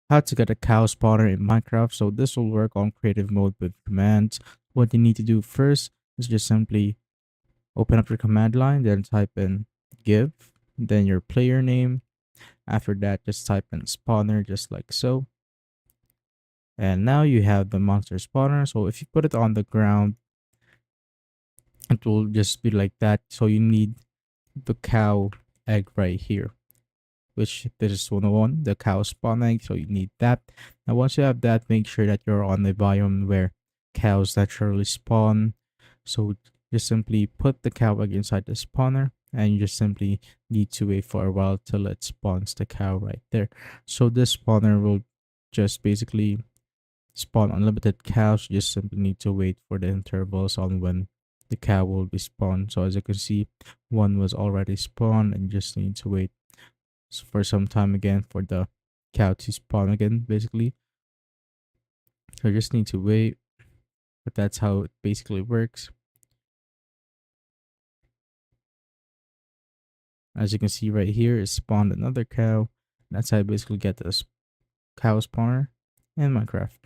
how to get a cow spawner in Minecraft. So this will work on creative mode with commands. What you need to do first is just simply open up your command line, then type in give, then your player name. After that, just type in spawner just like so. And now you have the monster spawner. So if you put it on the ground, it will just be like that. So you need the cow egg right here, which this is 101, the cow spawn egg. So you need that. Now once you have that, make sure that you're on the biome where cows naturally spawn. So just simply put the cow egg inside the spawner, and you just simply need to wait for a while till it spawns the cow right there. So this spawner will just basically spawn unlimited cows. You just simply need to wait for the intervals on when the cow will be spawned. So as you can see, one was already spawned, and you just need to wait for some time again for the cow to spawn again, basically. So you just need to wait, but that's how it basically works. As you can see right here, it spawned another cow. That's how I basically get this cow spawner in Minecraft.